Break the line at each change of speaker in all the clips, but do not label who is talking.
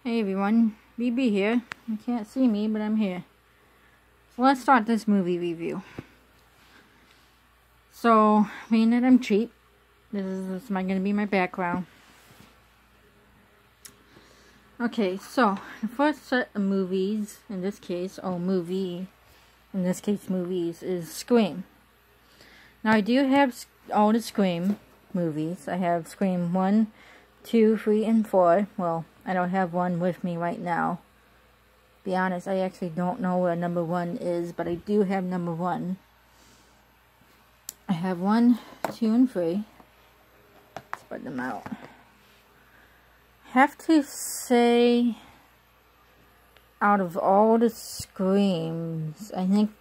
Hey everyone, BB here. You can't see me, but I'm here. So let's start this movie review. So, being that I'm cheap, this is going to be my background. Okay, so the first set of movies, movies, is Scream. Now I do have all the Scream movies. I have Scream 1, 2, 3, and 4. Well, I don't have one with me right now. Be honest, I actually don't know where number 1 is, but I do have number 1. I have 1, 2, and 3. Spread them out. Have to say, out of all the Screams, I think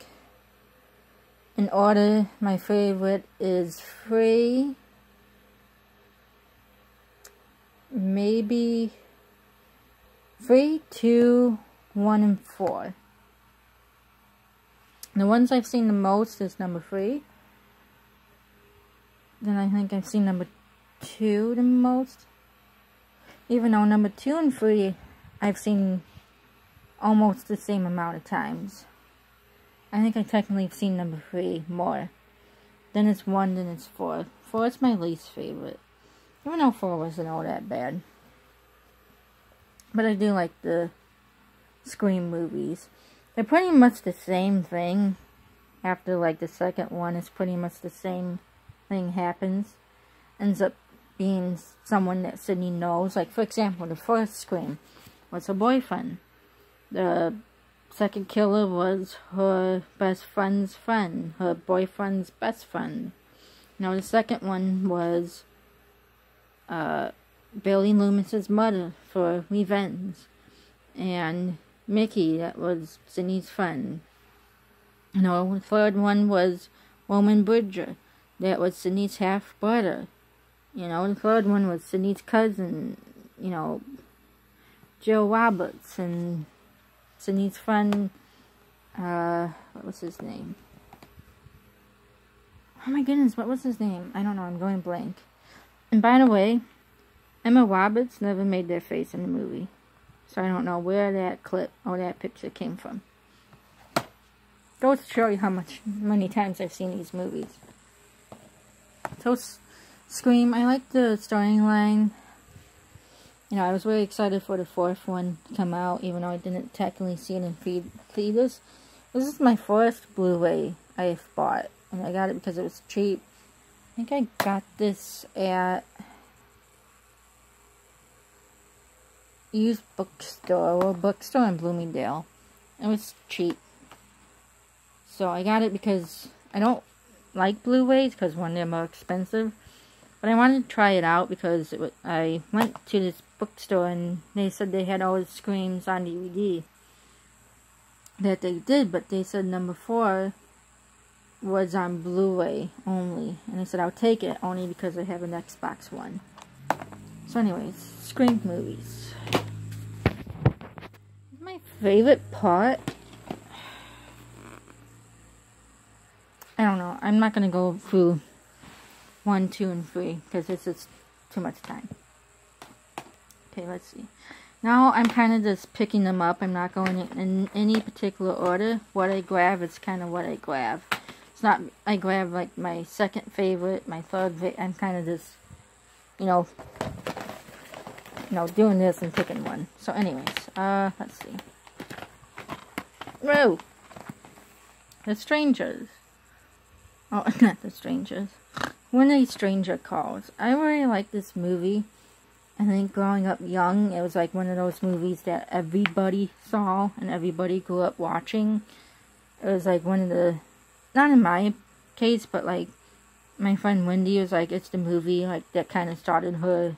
in order, my favorite is 3, maybe 3, 2, 1, and 4. The ones I've seen the most is number 3. Then I think I've seen number 2 the most. Even though number 2 and 3 I've seen almost the same amount of times. I think I technically have seen number 3 more. Then it's 1, then it's 4. 4 is my least favorite. Even though 4 wasn't all that bad. But I do like the Scream movies. They're pretty much the same thing. After like the second one is pretty much the same thing happens. Ends up being someone that Sidney knows. Like for example, the first Scream was her boyfriend. The second killer was her best friend's friend. Her boyfriend's best friend. Now the second one was Billy Loomis's mother for revenge. And Mickey, that was Sidney's friend. You know, the third one was Roman Bridger. That was Sidney's half-brother. You know, the third one was Sidney's cousin, you know, Jill Roberts. And Sidney's friend, what was his name? Oh my goodness, what was his name? I don't know, I'm going blank. And by the way, Emma Roberts never made their face in the movie. So I don't know where that clip or that picture came from. Goes to show you how many times I've seen these movies. So Scream, I like the storyline. You know, I was really excited for the 4th one to come out, even though I didn't technically see it in theaters. This is my first Blu-ray I've bought. And I got it because it was cheap. I think I got this at used bookstore in Bloomingdale. It was cheap. So I got it because I don't like Blu-rays because one, they're more expensive. But I wanted to try it out because I went to this bookstore and they said they had all the Screams on DVD. That they did, but they said number 4 was on Blu-ray only. And I said I'll take it only because I have an Xbox One. So anyways, Scream movies. My favorite part, I don't know. I'm not going to go through 1, 2, and 3 because it's just too much time. Okay, let's see. Now I'm kind of just picking them up. I'm not going in any particular order. What I grab is kind of what I grab. It's not, I grab like my second favorite, my third favorite. I'm kind of just, you know, doing this and picking one. So anyways, let's see. Whoa! The Strangers. Oh, not The Strangers. When a Stranger Calls. I really like this movie. I think growing up young, it was like one of those movies that everybody saw and everybody grew up watching. It was like one of the, not in my case, but like my friend Wendy was like, it's the movie like that kind of started her,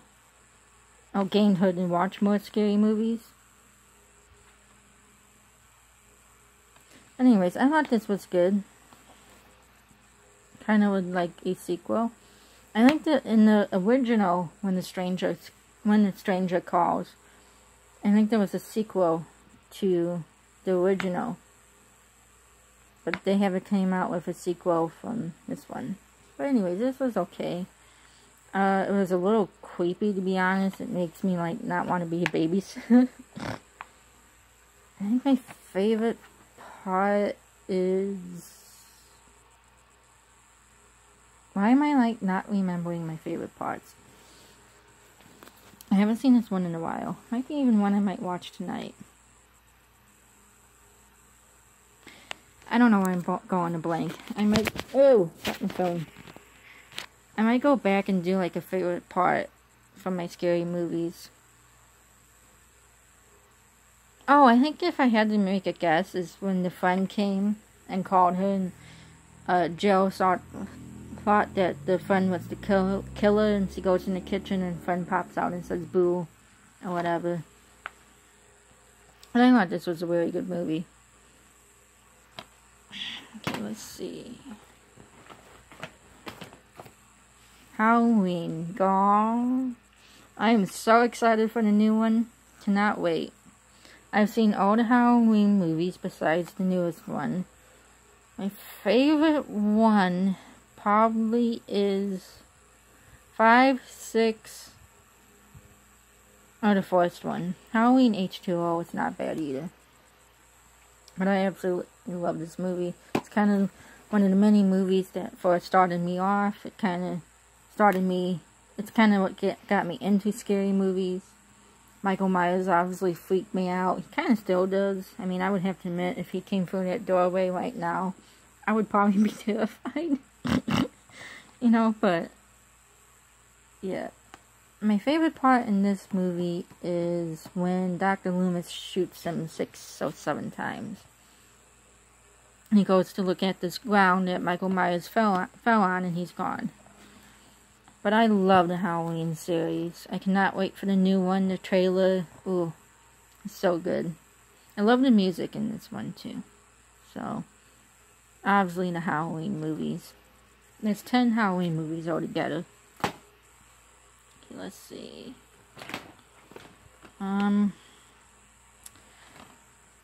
gained her to watch more scary movies. Anyways, I thought this was good. Kind of would like a sequel. I think that in the original, When the Stranger Calls, I think there was a sequel to the original. But they haven't came out with a sequel from this one. But anyways, this was okay. It was a little creepy, to be honest. It makes me, like, not want to be a babysitter. I think my favorite part is... Why am I, like, not remembering my favorite parts? I haven't seen this one in a while. Might be even one I might watch tonight. I don't know why I'm going to blank. I might... Oh! Got my phone. I might go back and do, like, a favorite part from my scary movies. Oh, I think if I had to make a guess, is when the friend came and called her, and Jill thought that the friend was the killer, and she goes in the kitchen, and friend pops out and says boo, or whatever. And I thought this was a really good movie. Okay, let's see. Halloween, gone. I am so excited for the new one. Cannot wait. I've seen all the Halloween movies besides the newest one. My favorite one probably is 5, 6, or the first one. Halloween H2O is not bad either. But I absolutely love this movie. It's kind of one of the many movies that first started me off. It kind of started me... It's kind of what got me into scary movies. Michael Myers obviously freaked me out. He kind of still does. I mean, I would have to admit, if he came through that doorway right now, I would probably be terrified. You know, but... yeah. My favorite part in this movie is when Dr. Loomis shoots him 6 or 7 times. He goes to look at this ground that Michael Myers fell on, and he's gone. But I love the Halloween series. I cannot wait for the new one, the trailer. Ooh, it's so good. I love the music in this one, too. So, obviously the Halloween movies. There's 10 Halloween movies altogether. Okay, let's see.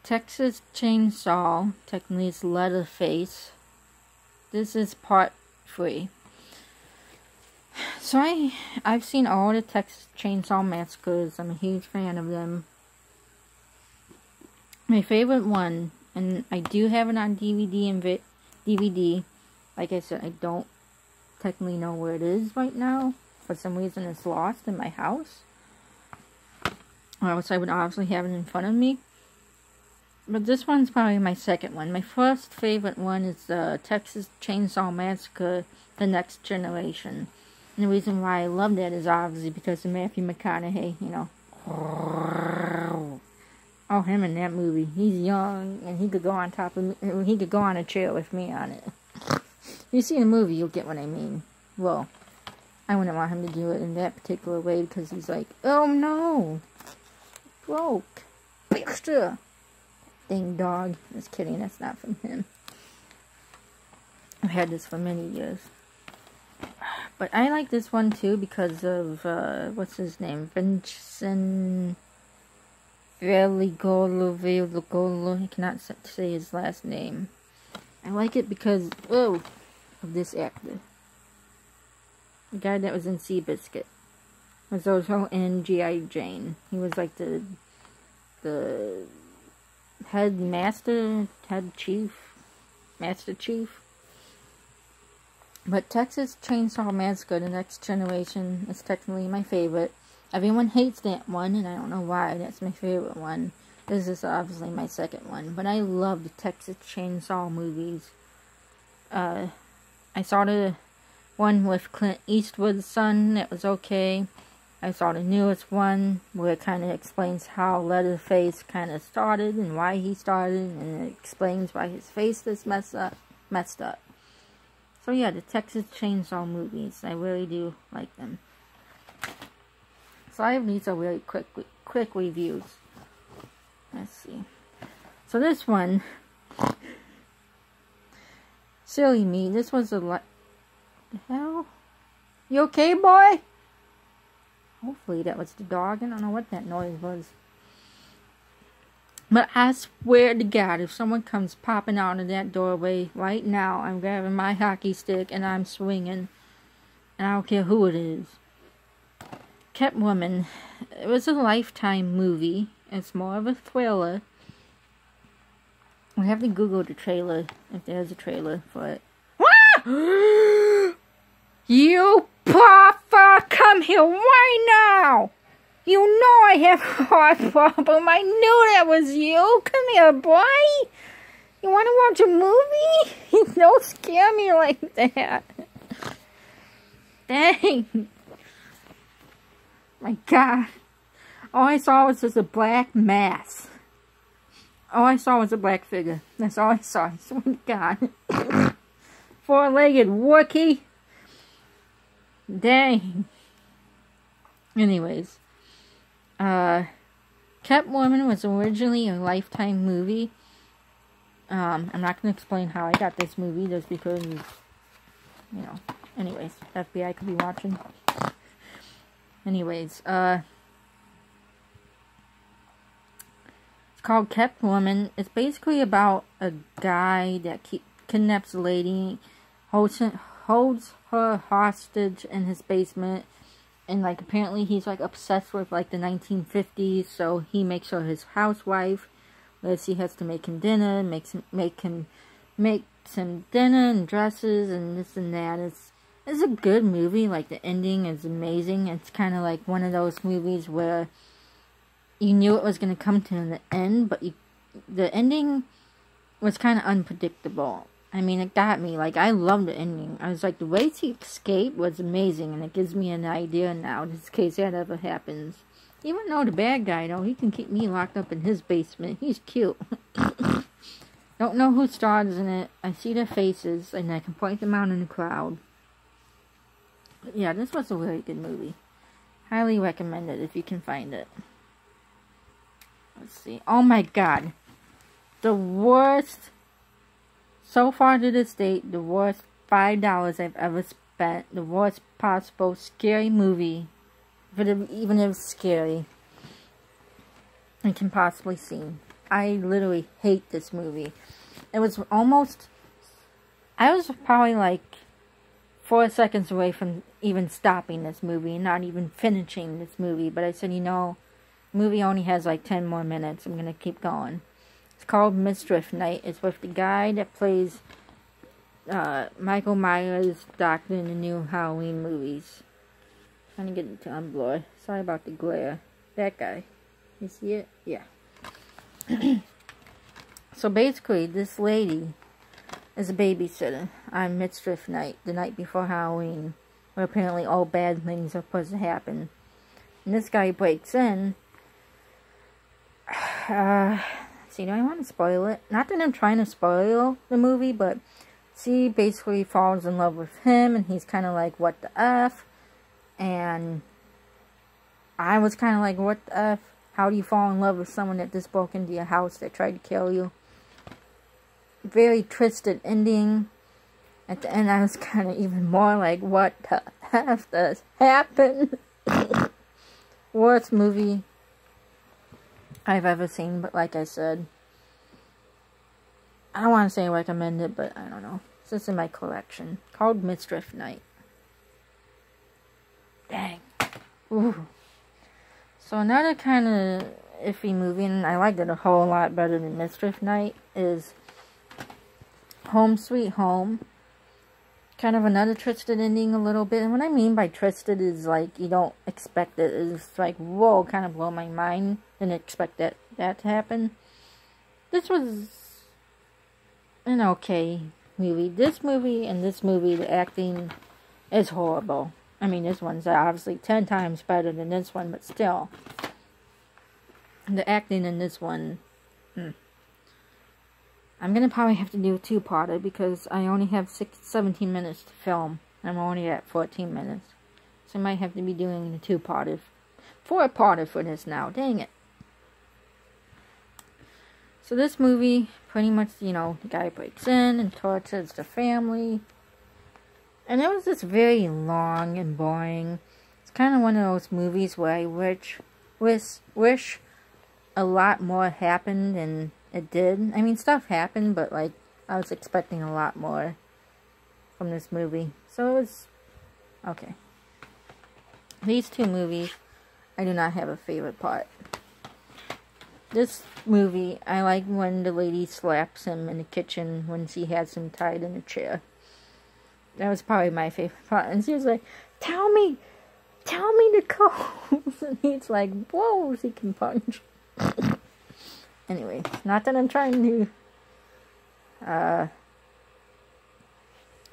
Texas Chainsaw. Technically it's Leatherface. This is part 3. So I've seen all the Texas Chainsaw Massacres. I'm a huge fan of them. My favorite one, and I do have it on DVD and DVD. Like I said, I don't technically know where it is right now. For some reason it's lost in my house. Or else I would obviously have it in front of me. But this one's probably my second one. My first favorite one is the Texas Chainsaw Massacre, The Next Generation. And the reason why I love that is obviously because of Matthew McConaughey, you know. Oh, him in that movie. He's young, and he could go on top of me. He could go on a chair with me on it. If you see the movie, you'll get what I mean. Well, I wouldn't want him to do it in that particular way because he's like, oh no, broke. Picture. Ding dog. Just kidding, that's not from him. I've had this for many years. But I like this one too because of, what's his name? Vincent Veligolo. I cannot say his last name. I like it because, of this actor. The guy that was in Seabiscuit. Was also in G.I. Jane. He was like the master chief. But Texas Chainsaw Massacre, The Next Generation, is technically my favorite. Everyone hates that one, and I don't know why. That's my favorite one. This is obviously my second one. But I love the Texas Chainsaw movies. I saw the one with Clint Eastwood's son. That was okay. I saw the newest one where it kind of explains how Leatherface kind of started and why he started. And it explains why his face is messed up. So yeah, the Texas Chainsaw movies, I really do like them. So these are really quick reviews. Let's see. So this one, silly me, this was a the hell? You okay, boy? Hopefully that was the dog. I don't know what that noise was. But I swear to God, if someone comes popping out of that doorway right now, I'm grabbing my hockey stick and I'm swinging. and I don't care who it is. Kept Woman. It was a Lifetime movie. It's more of a thriller. We have to Google the trailer, if there's a trailer for it. You puffer, come here right now! You know I have a heart problem. I knew that was you. Come here, boy. You want to watch a movie? Don't scare me like that. Dang. My God. All I saw was just a black mass. All I saw was a black figure. That's all I saw. I swear to God. Four-legged Wookie. Dang. Anyways. Kept Woman was originally a Lifetime movie. I'm not going to explain how I got this movie just because, you know. Anyways, FBI could be watching. Anyways, it's called Kept Woman. It's basically about a guy that kidnaps a lady, holds her hostage in his basement, and like apparently he's like obsessed with like the 1950s, so he makes her his housewife. She has to make him dinner, makes him dinner and dresses and this and that. It's a good movie. Like the ending is amazing. It's kind of like one of those movies where you knew it was going to come to the end, but the ending was kind of unpredictable. I mean, it got me. Like, I loved the ending. I was like, the way she escaped was amazing, and it gives me an idea now, just in case that ever happens. Even though the bad guy, though, he can keep me locked up in his basement. He's cute. Don't know who stars in it. I see their faces, and I can point them out in the crowd. But yeah, this was a really good movie. Highly recommend it if you can find it. Let's see. Oh my God. The worst, so far to this date, the worst $5 I've ever spent. The worst possible scary movie, even if it's scary, I can possibly see. I literally hate this movie. It was almost, I was probably like 4 seconds away from even stopping this movie and not even finishing this movie. But I said, you know, the movie only has like 10 more minutes. I'm going to keep going. It's called Mischief Night. It's with the guy that plays Michael Myers' doctor in the new Halloween movies. Trying to get it to unblur. Sorry about the glare. That guy. You see it? Yeah. So basically, this lady is a babysitter on Mischief Night, the night before Halloween, where apparently all bad things are supposed to happen. And this guy breaks in. See, do I want to spoil it? Not that I'm trying to spoil the movie, but she basically falls in love with him, and he's kind of like, what the F? And I was kind of like, what the F? How do you fall in love with someone that just broke into your house that tried to kill you? Very twisted ending. At the end, I was kind of even more like, what the F does happen? Worst movie I've ever seen, but like I said, I don't want to say recommend it, but I don't know. It's just in my collection. Called Mischief Night. Dang. Ooh. So another kind of iffy movie, and I liked it a whole lot better than Mischief Night, is Home Sweet Home. Kind of another twisted ending a little bit. And what I mean by twisted is like you don't expect it. It's like, whoa, kind of blow my mind. Didn't expect that to happen. This was an okay movie. This movie and this movie, the acting is horrible. I mean, this one's obviously 10 times better than this one, but still. The acting in this one, I'm going to probably have to do a two-parter because I only have 17 minutes to film. I'm only at 14 minutes. So I might have to be doing a two-parter. 4-parter for this now. Dang it. So this movie, pretty much, you know, the guy breaks in and tortures the family. And it was just very long and boring. It's kind of one of those movies where I wish a lot more happened than it did. I mean, stuff happened, but like I was expecting a lot more from this movie. So it was Okay. These two movies, I do not have a favorite part. This movie, I like when the lady slaps him in the kitchen when she has him tied in a chair. That was probably my favorite part. And she was like, tell me the codes. And he's like, whoa, she can punch. Anyway, not that I'm trying to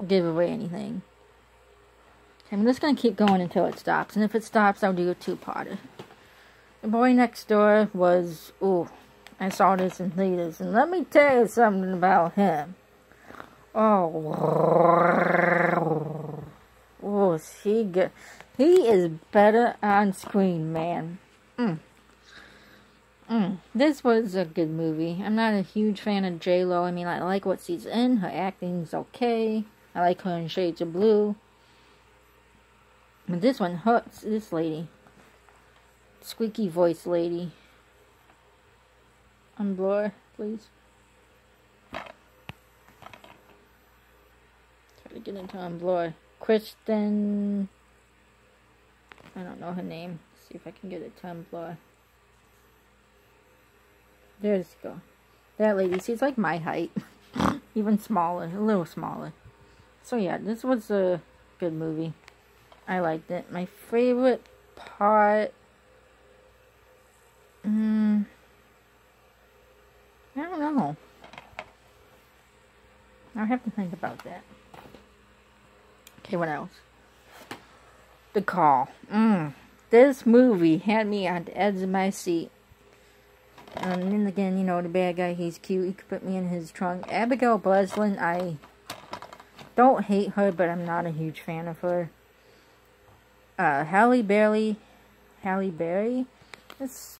give away anything. I'm just going to keep going until it stops. And if it stops, I'll do a two-parter. The Boy Next Door was... Ooh, I saw this in theaters. And let me tell you something about him. Oh, he is better on screen, man. This was a good movie. I'm not a huge fan of J-Lo. I mean, I like what she's in. Her acting's okay. I like her in Shades of Blue. But this one hurts. This lady. Squeaky voice lady. Unblur, please. Try to get into Unblur. Kristen... I don't know her name. Let's see if I can get it to Unblur. There you go. That lady, she's like my height. Even smaller. A little smaller. So yeah, this was a good movie. I liked it. My favorite part... I don't know. I'll have to think about that. Okay, what else? The Call. This movie had me on the edge of my seat. And then again, you know, the bad guy, he's cute. He could put me in his trunk. Abigail Breslin, I don't hate her, but I'm not a huge fan of her. Halle Berry. This